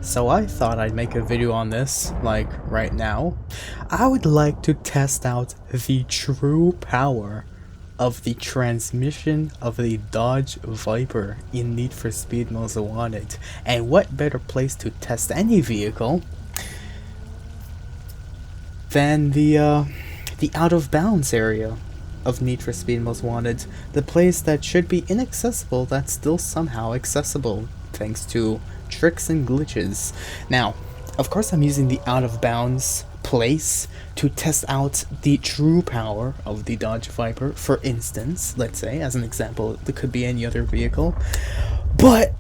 So I thought I'd make a video on this, like right now. I would like to test out the true power of the transmission of the Dodge Viper in Need for Speed Most Wanted. And what better place to test any vehicle than the out of bounds area of Need for Speed Most Wanted, the place that should be inaccessible that's still somehow accessible thanks to tricks and glitches. Now, of course I'm using the out of bounds place to test out the true power of the Dodge Viper. For instance, let's say, as an example, it could be any other vehicle. But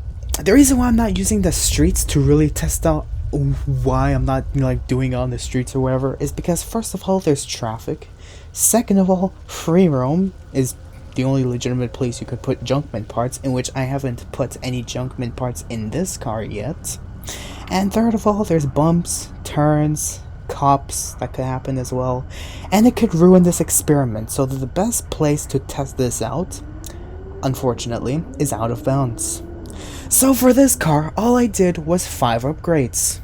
the reason why I'm not using the streets to really test out why I'm not like doing it on the streets or whatever is because first of all there's traffic, second of all free roam is the only legitimate place you could put junkman parts, in which I haven't put any junkman parts in this car yet, and third of all there's bumps, turns, cops that could happen as well, and it could ruin this experiment. So the best place to test this out, unfortunately, is out of bounds. So for this car, all I did was 5 upgrades.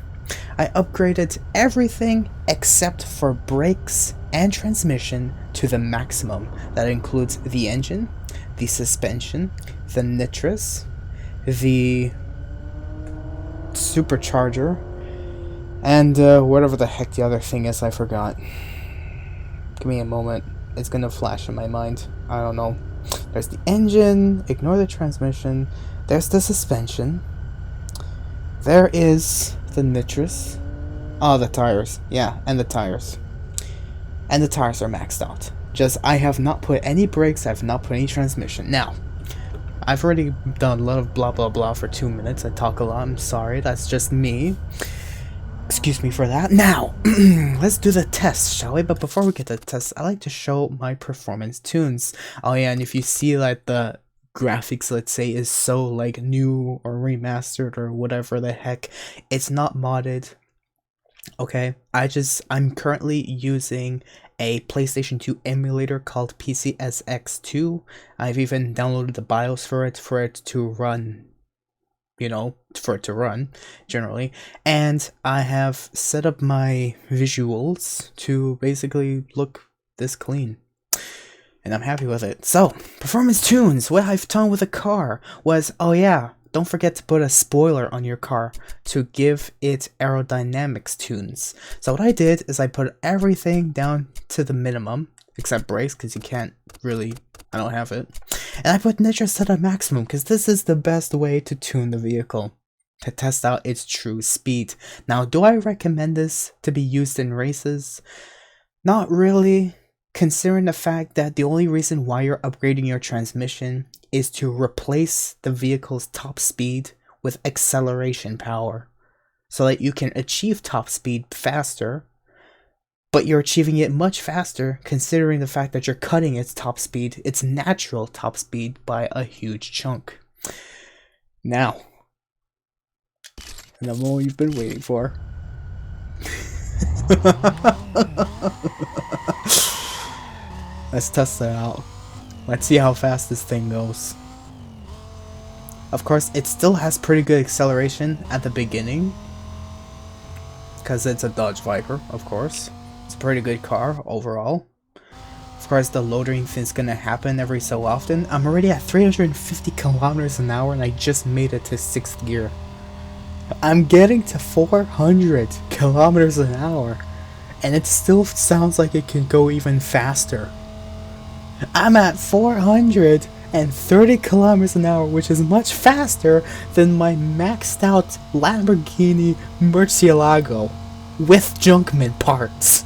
I upgraded everything except for brakes and transmission to the maximum. That includes the engine, the suspension, the nitrous, the supercharger, and whatever the heck the other thing is, I forgot. Give me a moment, it's gonna flash in my mind. I don't know. There's the engine, ignore the transmission, there's the suspension, there is the nitrous, oh, the tires, yeah, and the tires. And the tires are maxed out. Just, I have not put any brakes, I have not put any transmission. Now, I've already done a lot of blah blah blah for 2 minutes, I talk a lot, I'm sorry, that's just me. Excuse me for that. Now, let's do the test, shall we? But before we get to the test, I like to show my performance tunes. Oh yeah, and if you see like the graphics, let's say, is so like new or remastered or whatever the heck, it's not modded. Okay, I'm currently using a PlayStation 2 emulator called PCSX2. I've even downloaded the BIOS for it to run, you know, for it to run generally, and I have set up my visuals to basically look this clean, and I'm happy with it. So, performance tunes, what I've done with the car was, oh yeah, don't forget to put a spoiler on your car to give it aerodynamics tunes. So what I did is I put everything down to the minimum, except brakes, because you can't really, I don't have it. And I put nitrous to the maximum, because this is the best way to tune the vehicle, to test out its true speed. Now, do I recommend this to be used in races? Not really, considering the fact that the only reason why you're upgrading your transmission is to replace the vehicle's top speed with acceleration power, so that you can achieve top speed faster, but you're achieving it much faster considering the fact that you're cutting its top speed, its natural top speed, by a huge chunk. Now, the moment you've been waiting for. Let's test it out. Let's see how fast this thing goes. Of course, it still has pretty good acceleration at the beginning, because it's a Dodge Viper, of course. It's a pretty good car overall. Of course, the loading thing's gonna happen every so often. I'm already at 350 kilometers an hour and I just made it to 6th gear. I'm getting to 400 kilometers an hour and it still sounds like it can go even faster. I'm at 430 kilometers an hour, which is much faster than my maxed out Lamborghini Murcielago with junkman parts.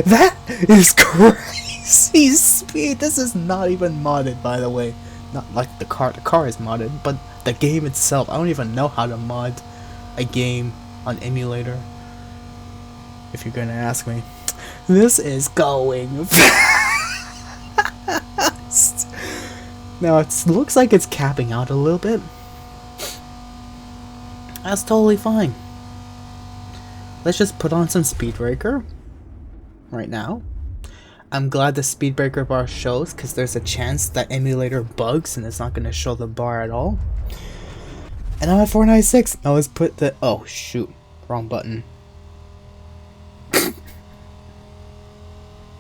That is crazy speed. This is not even modded, by the way. Not like the car is modded, but the game itself, I don't even know how to mod a game on emulator, if you're gonna ask me. This is going fast. Now it looks like it's capping out a little bit. That's totally fine. Let's just put on some speed breaker right now. I'm glad the speed breaker bar shows, because there's a chance that emulator bugs and it's not going to show the bar at all. And I'm at 496. Now let's put the... Oh, shoot. Wrong button.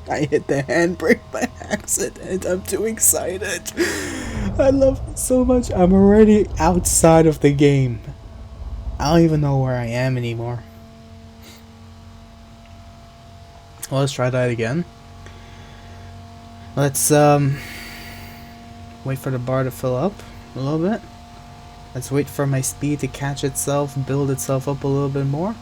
I hit the handbrake by accident. I'm too excited. I love it so much. I'm already outside of the game. I don't even know where I am anymore. Well, let's try that again. Let's wait for the bar to fill up a little bit. Let's wait for my speed to catch itself, build itself up a little bit more.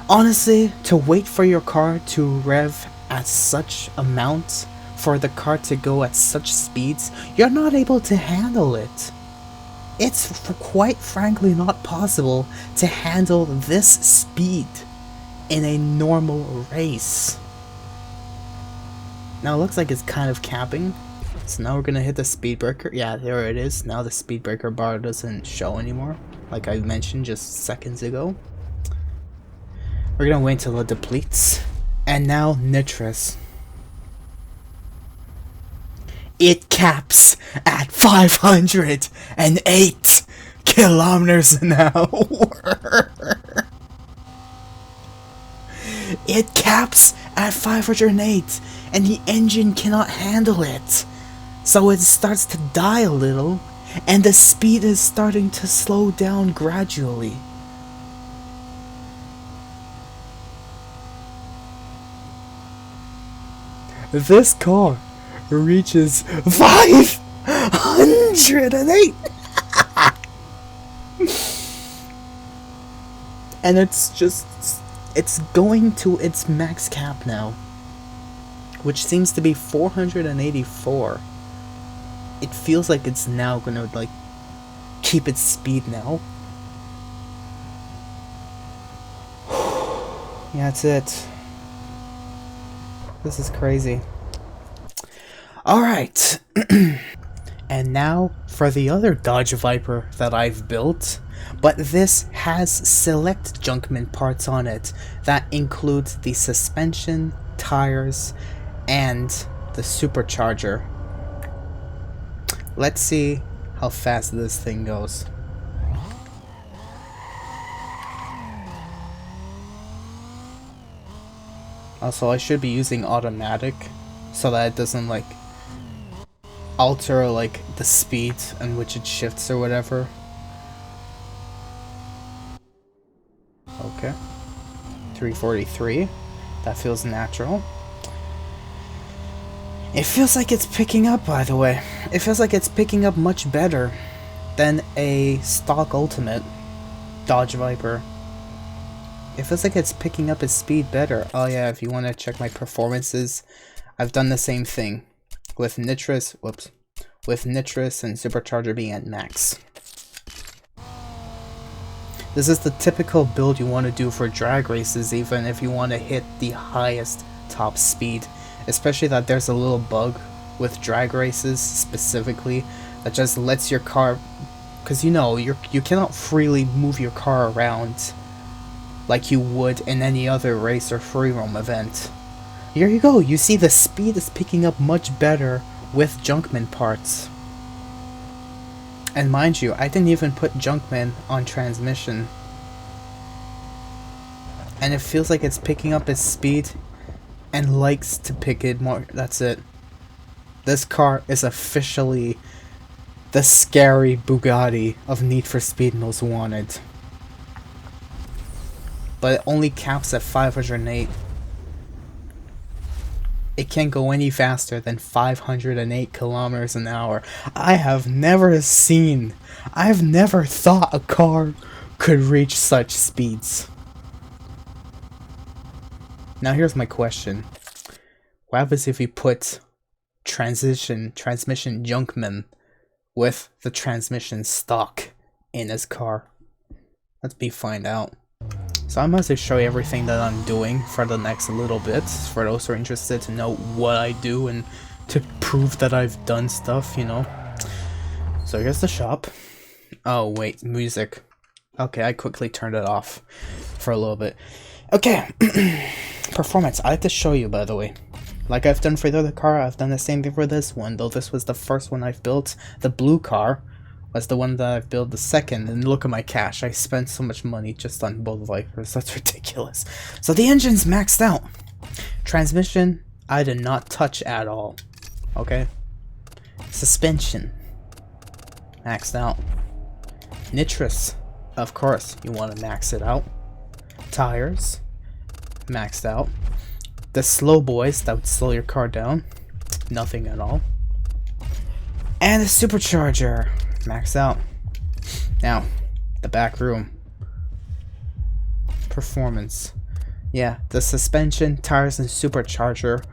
Honestly, to wait for your car to rev at such amount, for the car to go at such speeds, you're not able to handle it. It's quite frankly not possible to handle this speed in a normal race. Now it looks like it's kind of capping. So now we're gonna hit the speed breaker. Yeah, there it is. Now the speed breaker bar doesn't show anymore, like I mentioned just seconds ago. We're gonna wait until it depletes. And now nitrous. It caps at 508 kilometers an hour. It caps at 508 and the engine cannot handle it. So it starts to die a little, and the speed is starting to slow down gradually. This car reaches 508! And it's going to its max cap now, which seems to be 484. It feels like it's now gonna like keep its speed now. Yeah, that's it. This is crazy. Alright. And now for the other Dodge Viper that I've built. But this has select junkman parts on it. That includes the suspension, tires, and the supercharger. Let's see how fast this thing goes. Also, I should be using automatic so that it doesn't like alter like the speed in which it shifts or whatever. Okay. 343. That feels natural. It feels like it's picking up, by the way. It feels like it's picking up much better than a stock Ultimate Dodge Viper. It feels like it's picking up its speed better. Oh yeah, if you want to check my performances, I've done the same thing with nitrous, with nitrous and supercharger being at max. This is the typical build you want to do for drag races, even if you want to hit the highest top speed. Especially that there's a little bug with drag races specifically that just lets your car, because you know you cannot freely move your car around like you would in any other race or free roam event. Here you go, you see the speed is picking up much better with junkman parts. And mind you, I didn't even put junkman on transmission. And it feels like it's picking up its speed and likes to pick it more. That's it. This car is officially the scary Bugatti of Need for Speed Most Wanted. But it only caps at 508. It can't go any faster than 508 kilometers an hour. I've never thought a car could reach such speeds. Now here's my question. What happens if you put transmission junkman with the transmission stock in his car? Let's find out. So I'm going to show you everything that I'm doing for the next little bit, for those who are interested to know what I do and to prove that I've done stuff, you know. So here's the shop. Oh wait, music. Okay, I quickly turned it off for a little bit. Okay, performance. I like to show you, by the way. Like I've done for the other car, I've done the same thing for this one, though this was the first one I've built. The blue car was the one that I've built the second, and look at my cash. I spent so much money just on both Vipers. That's ridiculous. So the engine's maxed out. Transmission, I did not touch at all. Okay? Suspension, maxed out. Nitrous, of course, you want to max it out. Tires, maxed out. The slow boys that would slow your car down, nothing at all. And the supercharger, maxed out. Now, the back room. Performance. Yeah, the suspension, tires, and supercharger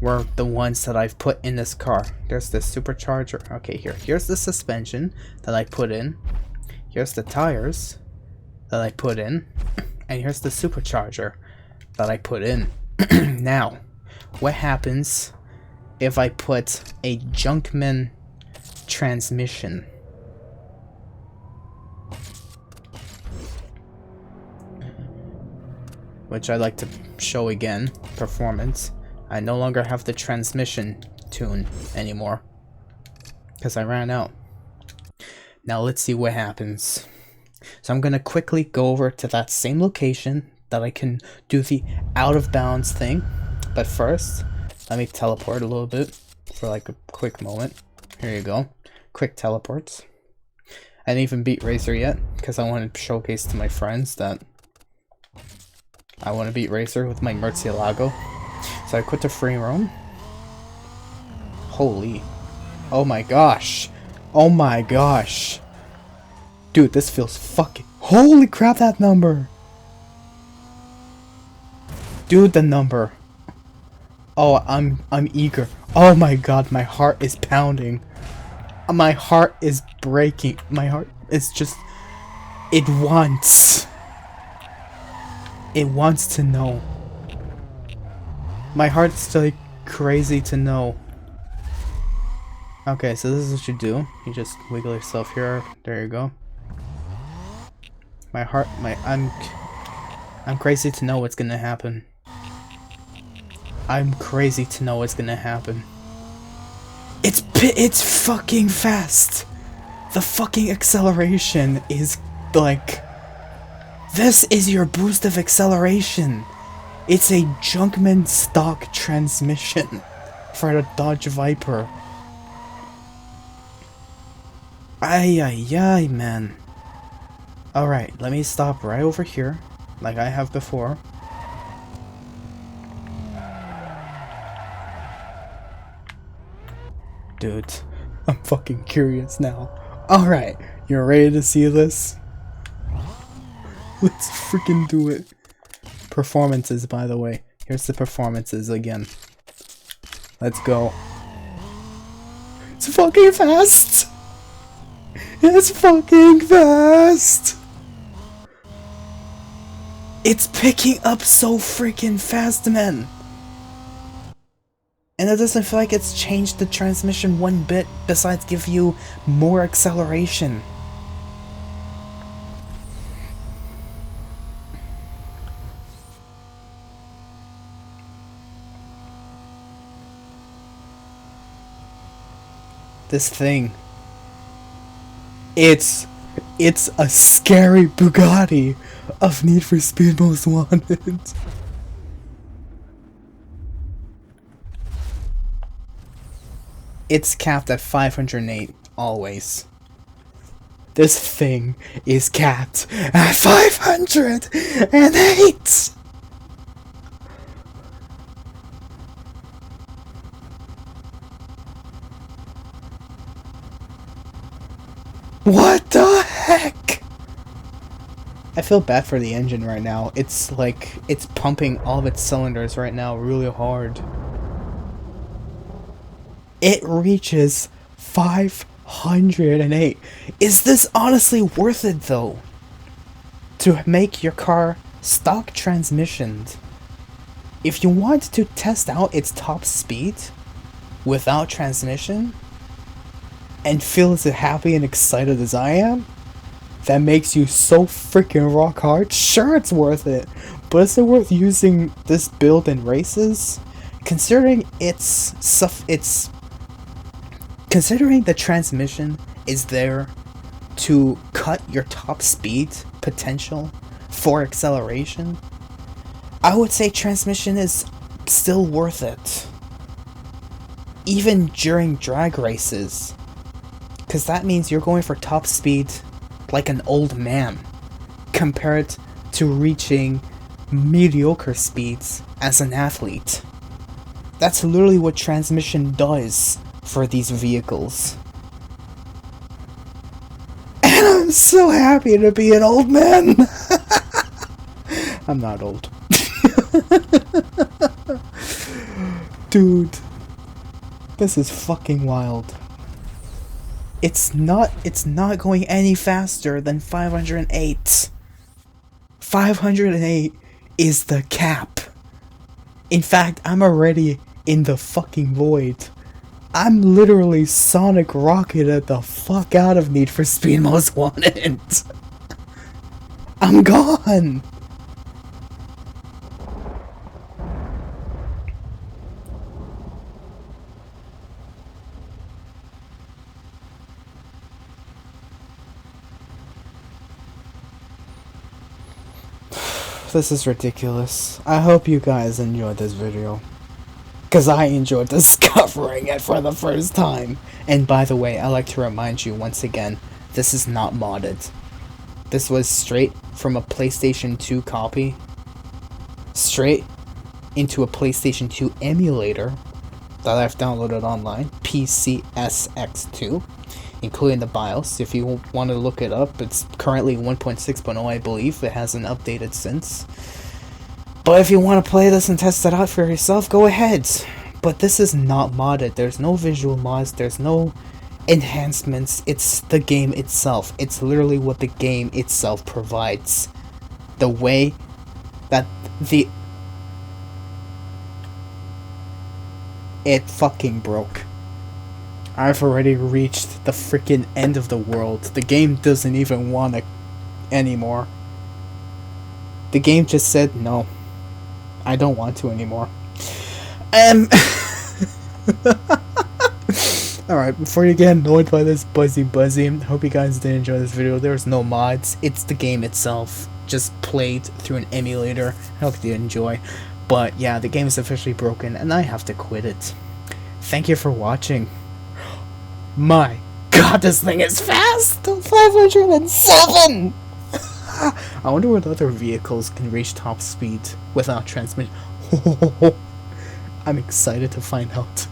were the ones that I've put in this car. There's the supercharger. Okay, here's the suspension that I put in. Here's the tires that I put in. And here's the supercharger that I put in. Now, what happens if I put a junkman transmission? Which I like to show again. Performance. I no longer have the transmission tune anymore, because I ran out. Now let's see what happens. So I'm gonna quickly go over to that same location that I can do the out of bounds thing. But first, let me teleport a little bit for like a quick moment. Here you go. Quick teleports. I didn't even beat Racer yet, because I want to showcase to my friends that I want to beat Racer with my Murcielago. So I quit the free roam. Holy. Oh my gosh. Oh my gosh. Dude, this feels fucking... Holy crap, that number. Dude, the number. Oh, I'm eager. Oh my god, my heart is pounding. My heart is breaking. My heart is just... It wants to know. My heart's like crazy to know. Okay, so this is what you do. You just wiggle yourself here. There you go. My heart, I'm crazy to know what's gonna happen. I'm crazy to know what's gonna happen. It's fucking fast. The fucking acceleration is like... This is your boost of acceleration. It's a junkman stock transmission for the Dodge Viper. Ay ay ay, man. Alright, let me stop right over here, like I have before. Dude, I'm fucking curious now. Alright, you're ready to see this? Let's freaking do it. Performances, by the way. Here's the performances again. Let's go. It's fucking fast! It's fucking fast! It's picking up so freaking fast, man! And it doesn't feel like it's changed the transmission one bit, besides give you more acceleration. This thing. It's a scary Bugatti of Need for Speed Most Wanted. It's capped at 508, always. This thing is capped at 508! What the heck? I feel bad for the engine right now. It's like, it's pumping all of its cylinders right now really hard. It reaches 508. Is this honestly worth it though? To make your car stock transmissioned? If you want to test out its top speed without transmission, and feel as happy and excited as I am, that makes you so freaking rock hard, sure it's worth it. But is it worth using this build in races? Considering considering the transmission is there to cut your top speed potential for acceleration, I would say transmission is still worth it. Even during drag races. Because that means you're going for top speed like an old man, compared to reaching mediocre speeds as an athlete. That's literally what transmission does for these vehicles. And I'm so happy to be an old man! I'm not old. Dude. This is fucking wild. It's not going any faster than 508. 508 is the cap. In fact, I'm already in the fucking void. I'm literally Sonic Rocketed the fuck out of Need for Speed Most Wanted. I'm gone. This is ridiculous. I hope you guys enjoyed this video, because I enjoyed discovering it for the first time. And by the way, I like to remind you once again, this is not modded. This was straight from a PlayStation 2 copy, straight into a PlayStation 2 emulator that I've downloaded online, PCSX2, including the BIOS. If you want to look it up, it's currently 1.6.0, I believe. It hasn't updated since. But if you want to play this and test it out for yourself, go ahead. But this is not modded. There's no visual mods. There's no enhancements. It's the game itself. It's literally what the game itself provides. The way that it fucking broke. I've already reached the freaking end of the world. The game doesn't even want it anymore. The game just said, no, I don't want to anymore. Alright, before you get annoyed by this buzzy, hope you guys did enjoy this video. There's no mods. It's the game itself, just played through an emulator. I hope you enjoy. But yeah, the game is officially broken and I have to quit it. Thank you for watching. My god, this thing is fast! 507! I wonder what other vehicles can reach top speed without transmission. I'm excited to find out.